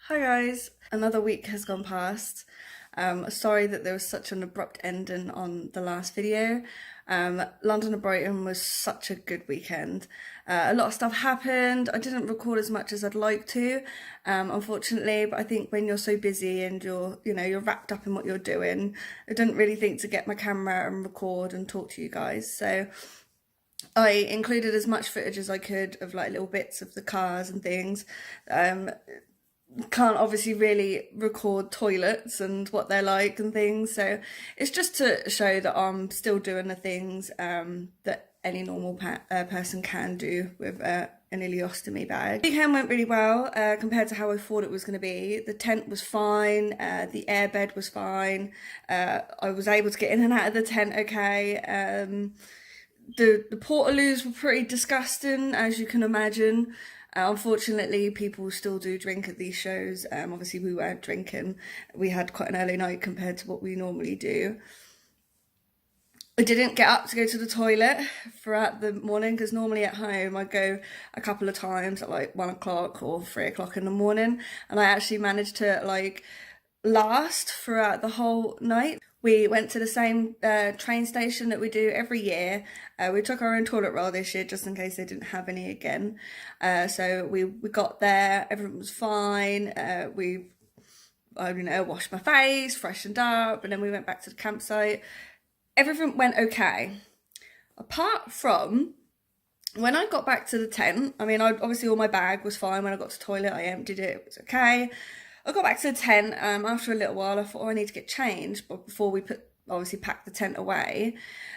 Hi guys, another week has gone past. Sorry that there was such an abrupt ending on the last video. London and Brighton was such a good weekend. A lot of stuff happened. I didn't record as much as I'd like to, unfortunately, but I think when you're so busy and you're wrapped up in what you're doing, I didn't really think to get my camera and record and talk to you guys. So I included as much footage as I could of like little bits of the cars and things. Can't obviously really record toilets and what they're like and things, so it's just to show that I'm still doing the things that any normal person can do with an ileostomy bag. The weekend went really well compared to how I thought it was going to be. The tent was fine, the airbed was fine, I was able to get in and out of the tent okay. The portaloos were pretty disgusting, as you can imagine. Unfortunately, people still do drink at these shows. Obviously, we weren't drinking. We had quite an early night compared to what we normally do. I didn't get up to go to the toilet throughout the morning because normally at home I go a couple of times at like 1 o'clock or 3 o'clock in the morning, and I actually managed to like last throughout the whole night. We went to the same train station that we do every year. We took our own toilet roll this year just in case they didn't have any again. So we got there, everyone was fine. I washed my face, freshened up, and then we went back to the campsite. Everything went okay. Apart from when I got back to the tent, obviously all my bag was fine. When I got to the toilet, I emptied it, it was okay. I got back to the tent after a little while. I thought, I need to get changed before we pack the tent away.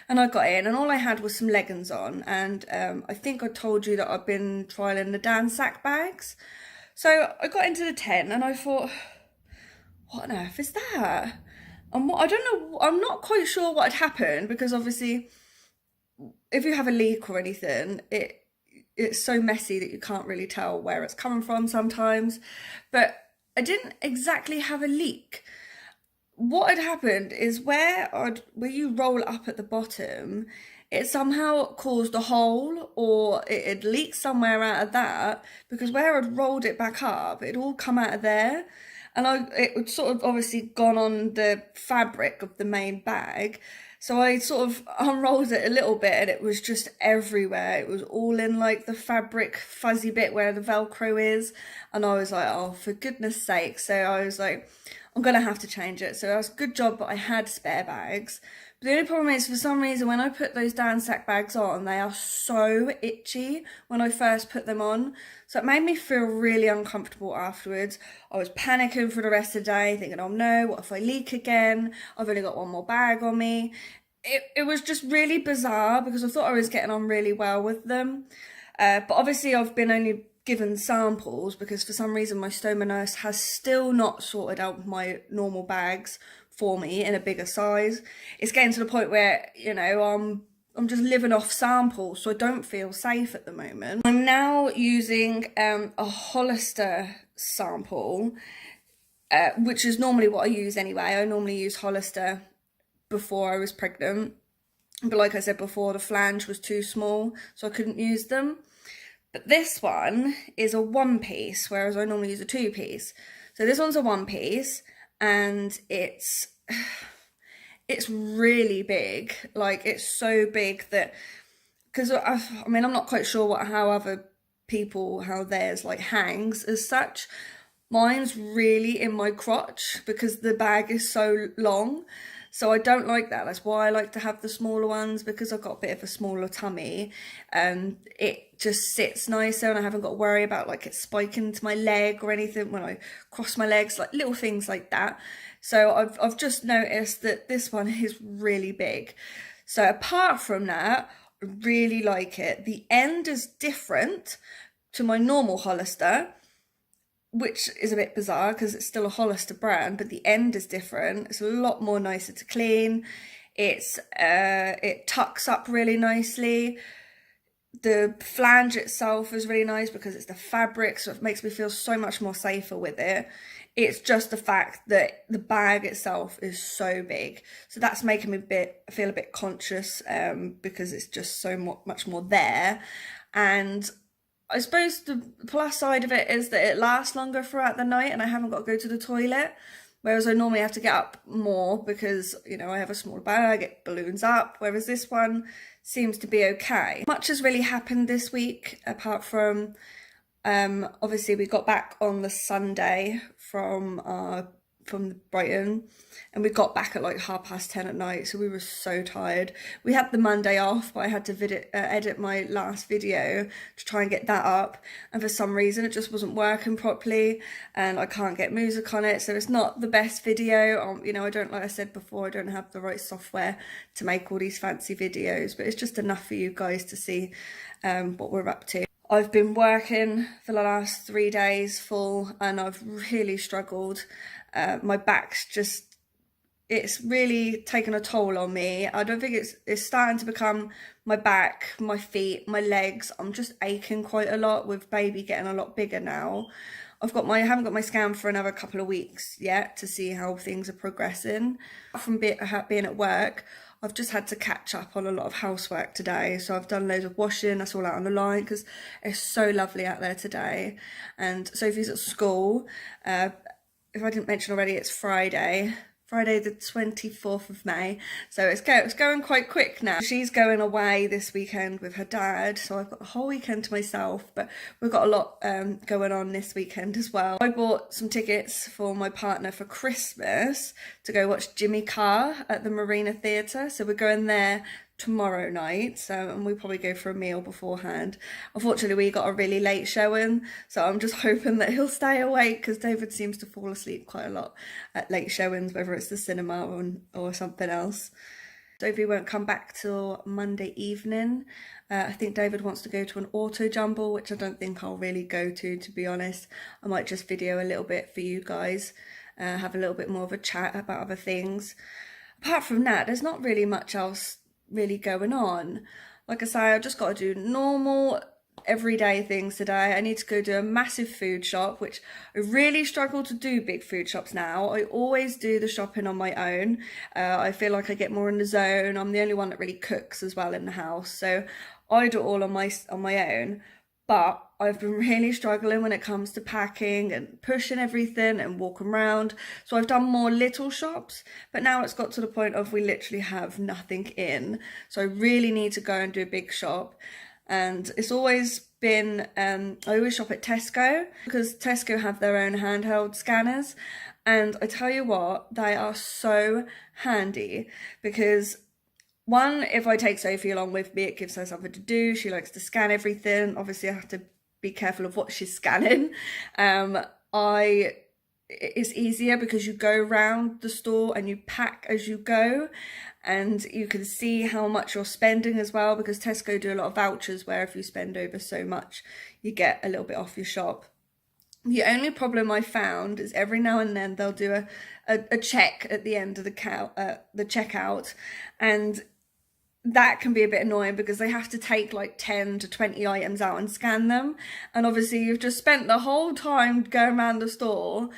And I got in and all I had was some leggings on. And I think I told you that I've been trialing the Dan sack bags. So I got into the tent and I thought, what on earth is that? And I don't know, I'm not quite sure what had happened, because obviously if you have a leak or anything, it's so messy that you can't really tell where it's coming from sometimes. But I didn't exactly have a leak. What had happened is where you roll up at the bottom, it somehow caused a hole, or it had leaked somewhere out of that, because where I'd rolled it back up, it'd all come out of there. And it would sort of obviously gone on the fabric of the main bag. So I sort of unrolled it a little bit and it was just everywhere. It was all in like the fabric fuzzy bit where the Velcro is. And I was like, oh, for goodness sake. So I was like, I'm going to have to change it. So it was a good job that I had spare bags. But the only problem is, for some reason, when I put those Dan sack bags on, they are so itchy when I first put them on. So it made me feel really uncomfortable afterwards. I was panicking for the rest of the day, thinking, oh no, what if I leak again? I've only got one more bag on me. It was just really bizarre, because I thought I was getting on really well with them. But obviously I've been only given samples because for some reason my Stoma nurse has still not sorted out my normal bags for me in a bigger size. It's getting to the point where, I'm just living off samples, so I don't feel safe at the moment. I'm now using a Hollister sample, which is normally what I use anyway. I normally use Hollister before I was pregnant, but like I said before, the flange was too small, so I couldn't use them. But this one is a 1-piece, whereas I normally use a 2-piece. So this one's a 1-piece, and it's really big. Like, it's so big that, because I'm not quite sure how theirs like hangs as such. Mine's really in my crotch because the bag is so long. So I don't like that. That's why I like to have the smaller ones, because I've got a bit of a smaller tummy and it just sits nicer, and I haven't got to worry about like it spiking to my leg or anything when I cross my legs, like little things like that. So I've just noticed that this one is really big. So apart from that, I really like it. The end is different to my normal Hollister, which is a bit bizarre because it's still a Hollister brand, but the end is different. It's a lot more nicer to clean. It tucks up really nicely. The flange itself is really nice because it's the fabric, so it makes me feel so much more safer with it. It's just the fact that the bag itself is so big. So that's making me feel a bit conscious because it's just so much more there. And I suppose the plus side of it is that it lasts longer throughout the night and I haven't got to go to the toilet. Whereas I normally have to get up more because, you know, I have a smaller bag, it balloons up. Whereas this one seems to be okay. Much has really happened this week apart from, obviously we got back on the Sunday from Brighton, and we got back at like 10:30 at night, so we were so tired. We had the Monday off, but I had to edit my last video to try and get that up, and for some reason it just wasn't working properly and I can't get music on it, so it's not the best video. You know, I don't, like I said before, I don't have the right software to make all these fancy videos, but it's just enough for you guys to see what we're up to. I've been working for the last 3 days full and I've really struggled. My back's just, it's really taken a toll on me. I don't think it's starting to become my back, my feet, my legs. I'm just aching quite a lot with baby getting a lot bigger now. I haven't got my scan for another couple of weeks yet to see how things are progressing. From being at work, I've just had to catch up on a lot of housework today. So I've done loads of washing, that's all out on the line because it's so lovely out there today. And Sophie's at school. If I didn't mention already, it's Friday the 24th of May. So it's going quite quick now. She's going away this weekend with her dad, so I've got the whole weekend to myself, but we've got a lot going on this weekend as well. I bought some tickets for my partner for Christmas to go watch Jimmy Carr at the Marina Theatre. So we're going there tomorrow night, and we probably go for a meal beforehand. Unfortunately, we got a really late showing, so I'm just hoping that he'll stay awake because David seems to fall asleep quite a lot at late showings, whether it's the cinema or something else. Sophie won't come back till Monday evening. I think David wants to go to an auto jumble, which I don't think I'll really go to be honest. I might just video a little bit for you guys, have a little bit more of a chat about other things. Apart from that, there's not really much else really going on. Like I say, I just got to do normal everyday things today. I need to go do a massive food shop, which I really struggle to do big food shops now. I always do the shopping on my own. I feel like I get more in the zone. I'm the only one that really cooks as well in the house, so I do it all on my own. But I've been really struggling when it comes to packing and pushing everything and walking around. So I've done more little shops, but now it's got to the point of we literally have nothing in. So I really need to go and do a big shop. And it's always been, I always shop at Tesco because Tesco have their own handheld scanners. And I tell you what, they are so handy because one, if I take Sophie along with me, it gives her something to do. She likes to scan everything. Obviously, I have to be careful of what she's scanning. It's easier because you go around the store and you pack as you go, and you can see how much you're spending as well, because Tesco do a lot of vouchers where if you spend over so much, you get a little bit off your shop. The only problem I found is every now and then they'll do a check at the end of the checkout, and that can be a bit annoying because they have to take like 10 to 20 items out and scan them. And obviously you've just spent the whole time going around the store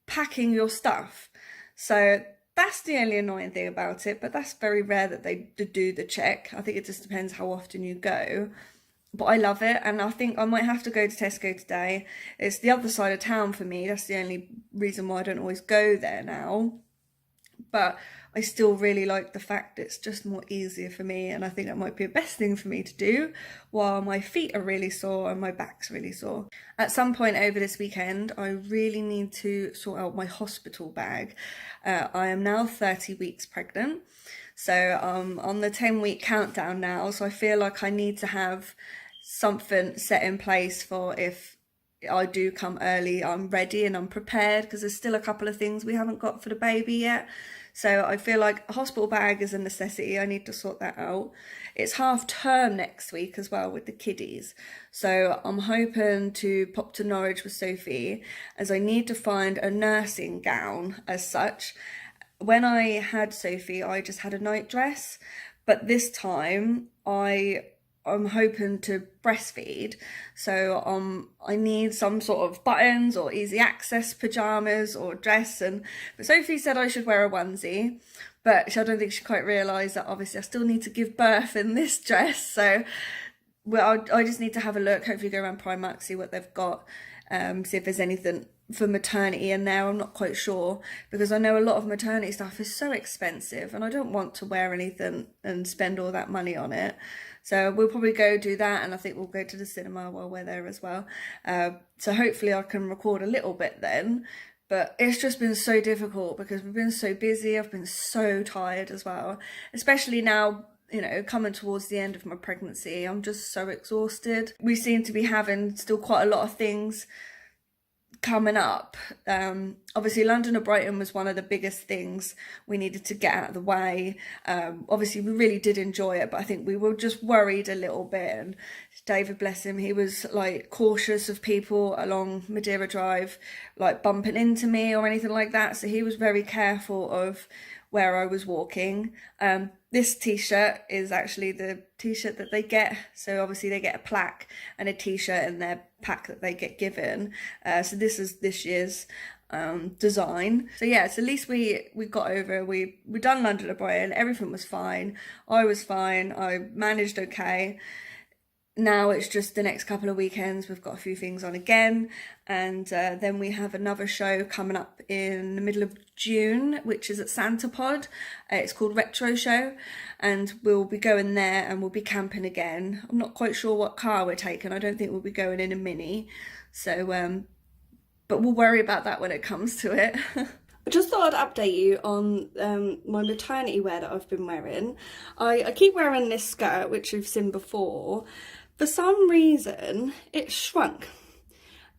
packing your stuff. So that's the only annoying thing about it, but that's very rare that they do the check. I think it just depends how often you go. But I love it, and I think I might have to go to Tesco today. It's the other side of town for me. That's the only reason why I don't always go there now. But I still really like the fact it's just more easier for me, and I think that might be the best thing for me to do while my feet are really sore and my back's really sore. At some point over this weekend, I really need to sort out my hospital bag. I am now 30 weeks pregnant, so I'm on the 10-week countdown now, so I feel like I need to have something set in place for if I do come early, I'm ready and I'm prepared, because there's still a couple of things we haven't got for the baby yet. So I feel like a hospital bag is a necessity. I need to sort that out. It's half term next week as well with the kiddies. So I'm hoping to pop to Norwich with Sophie, as I need to find a nursing gown as such. When I had Sophie, I just had a night dress, but this time I'm hoping to breastfeed, so I need some sort of buttons or easy access pajamas or dress. But Sophie said I should wear a onesie, but I don't think she quite realised that obviously I still need to give birth in this dress. So well, I just need to have a look, hopefully go around Primark, see what they've got, see if there's anything for maternity in there. I'm not quite sure, because I know a lot of maternity stuff is so expensive and I don't want to wear anything and spend all that money on it. So we'll probably go do that, and I think we'll go to the cinema while we're there as well. So hopefully I can record a little bit then. But it's just been so difficult because we've been so busy. I've been so tired as well, especially now, you know, coming towards the end of my pregnancy. I'm just so exhausted. We seem to be having still quite a lot of things coming up. Obviously London or Brighton was one of the biggest things we needed to get out of the way. Obviously we really did enjoy it, but I think we were just worried a little bit, and David, bless him, he was like cautious of people along Madeira Drive like bumping into me or anything like that, so he was very careful of where I was walking. This t-shirt is actually the t-shirt that they get, so obviously they get a plaque and a t-shirt in their pack that they get given. So this is this year's design. So yeah, so at least we got over, we done London to Brighton, everything was fine, I was fine, I managed okay. Now it's just the next couple of weekends, we've got a few things on again, and then we have another show coming up in the middle of June, which is at Santa Pod. It's called Retro Show, and we'll be going there and we'll be camping again. I'm not quite sure what car we're taking. I don't think we'll be going in a Mini, so but we'll worry about that when it comes to it. I just thought I'd update you on my maternity wear that I've been wearing. I keep wearing this skirt, which you've seen before. For some reason, it shrunk.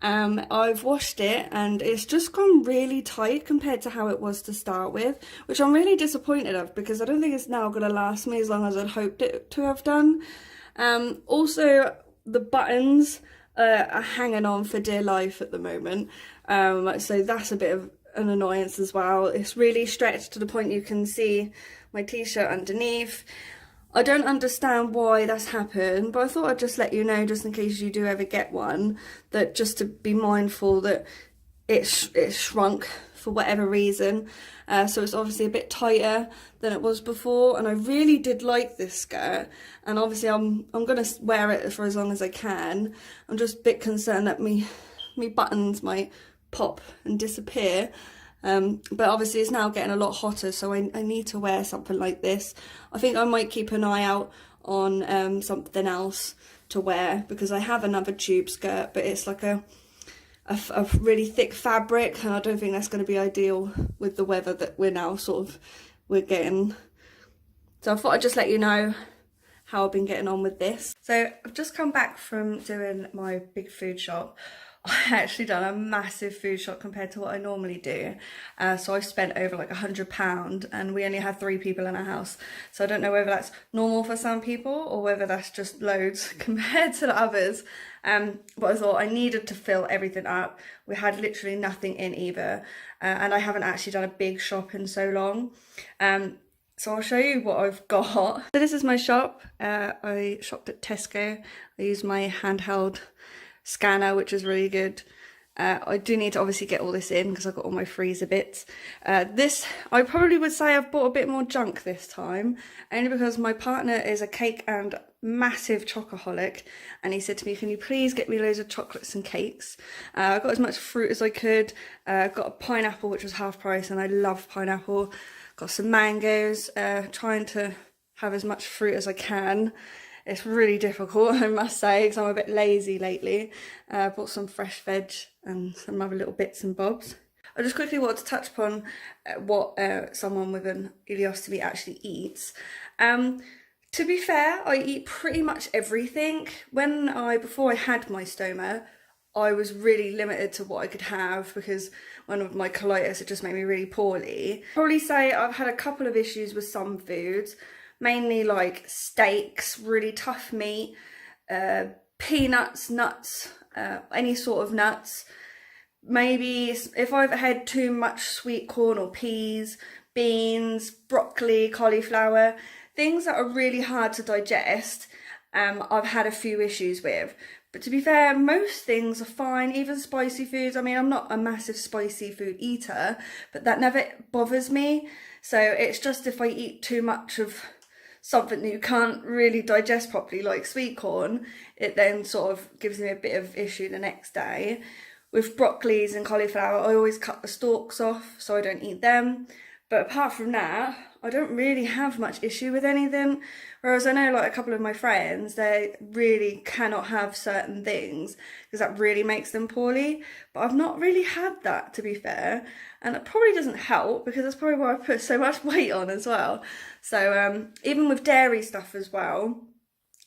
I've washed it and it's just gone really tight compared to how it was to start with, which I'm really disappointed of, because I don't think it's now going to last me as long as I'd hoped it to have done. Also, the buttons are hanging on for dear life at the moment, so that's a bit of an annoyance as well. It's really stretched to the point you can see my t-shirt underneath. I don't understand why that's happened, but I thought I'd just let you know, just in case you do ever get one, that just to be mindful that it shrunk for whatever reason. So it's obviously a bit tighter than it was before, and I really did like this skirt, and obviously I'm going to wear it for as long as I can. I'm just a bit concerned that me buttons might pop and disappear. But obviously it's now getting a lot hotter, so I need to wear something like this. I think I might keep an eye out on something else to wear, because I have another tube skirt, but it's like a really thick fabric, and I don't think that's going to be ideal with the weather that we're getting. So I thought I'd just let you know how I've been getting on with this. So I've just come back from doing my big food shop. I actually done a massive food shop compared to what I normally do. So I've spent over like £100, and we only had 3 people in our house. So I don't know whether that's normal for some people or whether that's just loads compared to the others. But I thought I needed to fill everything up. We had literally nothing in either. And I haven't actually done a big shop in so long. So I'll show you what I've got. So this is my shop. I shopped at Tesco. I used my handheld scanner, which is really good. I do need to obviously get all this in because I've got all my freezer bits. This, I probably would say I've bought a bit more junk this time, only because my partner is a cake and massive chocoholic, and he said to me, can you please get me loads of chocolates and cakes? I got as much fruit as I could. Got a pineapple, which was half price, and I love pineapple. Got some mangoes, trying to have as much fruit as I can. It's really difficult, I must say, because I'm a bit lazy lately. Bought some fresh veg and some other little bits and bobs. I just quickly wanted to touch upon what someone with an ileostomy actually eats. To be fair, I eat pretty much everything. Before I had my stoma, I was really limited to what I could have because one of my colitis, it just made me really poorly. Probably say I've had a couple of issues with some foods, mainly like steaks, really tough meat, peanuts, nuts, any sort of nuts. Maybe if I've had too much sweet corn or peas, beans, broccoli, cauliflower, things that are really hard to digest, I've had a few issues with. But to be fair, most things are fine, even spicy foods. I mean, I'm not a massive spicy food eater, but that never bothers me. So it's just if I eat too much of something that you can't really digest properly, like sweet corn, it then sort of gives me a bit of issue the next day. With broccolis and cauliflower, I always cut the stalks off so I don't eat them. But apart from that, I don't really have much issue with anything. Whereas I know like a couple of my friends, they really cannot have certain things because that really makes them poorly. But I've not really had that, to be fair. And it probably doesn't help because that's probably why I put so much weight on as well. So even with dairy stuff as well,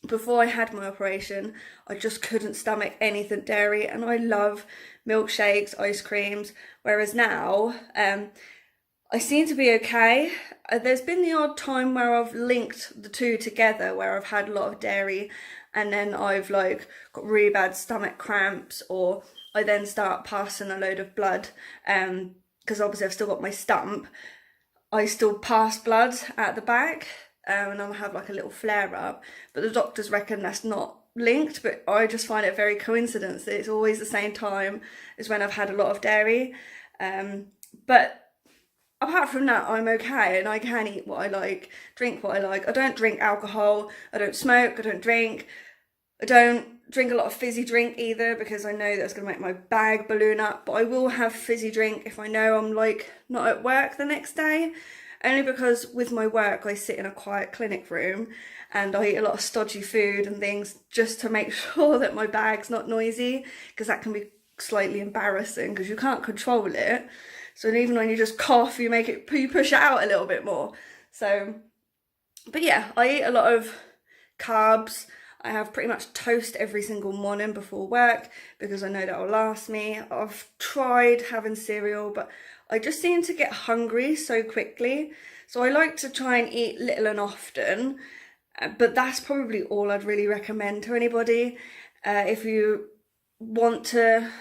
before I had my operation, I just couldn't stomach anything dairy, and I love milkshakes, ice creams, whereas now I seem to be okay. There's been the odd time where I've linked the two together, where I've had a lot of dairy and then I've like got really bad stomach cramps, or I then start passing a load of blood because obviously I've still got my stump. I still pass blood at the back and I'll have like a little flare up, but the doctors reckon that's not linked, but I just find it very coincidence that it's always the same time as when I've had a lot of dairy. But apart from that, I'm okay, and I can eat what I like, drink what I like. I don't drink alcohol, I don't smoke, I don't drink. I don't drink a lot of fizzy drink either because I know that's going to make my bag balloon up, but I will have fizzy drink if I know I'm like not at work the next day. Only because with my work I sit in a quiet clinic room and I eat a lot of stodgy food and things just to make sure that my bag's not noisy, because that can be slightly embarrassing because you can't control it. So even when you just cough, you push it out a little bit more. So, but yeah, I eat a lot of carbs. I have pretty much toast every single morning before work because I know that will last me. I've tried having cereal, but I just seem to get hungry so quickly. So I like to try and eat little and often, but that's probably all I'd really recommend to anybody. If you want to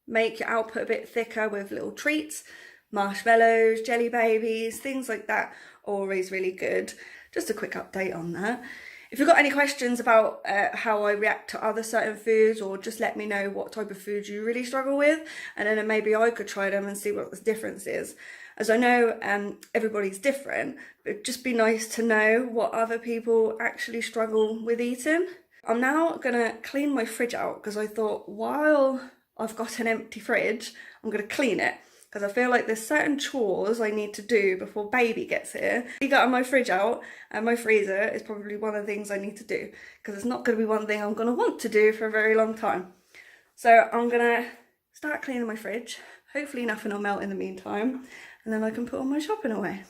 make your output a bit thicker with little treats, marshmallows, jelly babies, things like that, always really good. Just a quick update on that. If you've got any questions about how I react to other certain foods, or just let me know what type of foods you really struggle with, and then maybe I could try them and see what the difference is. As I know everybody's different, but it'd just be nice to know what other people actually struggle with eating. I'm now gonna clean my fridge out because I thought while I've got an empty fridge, I'm gonna clean it, because I feel like there's certain chores I need to do before baby gets here. I got my fridge out, and my freezer is probably one of the things I need to do, because it's not going to be one thing I'm going to want to do for a very long time. So I'm going to start cleaning my fridge. Hopefully nothing will melt in the meantime, and then I can put all my shopping away.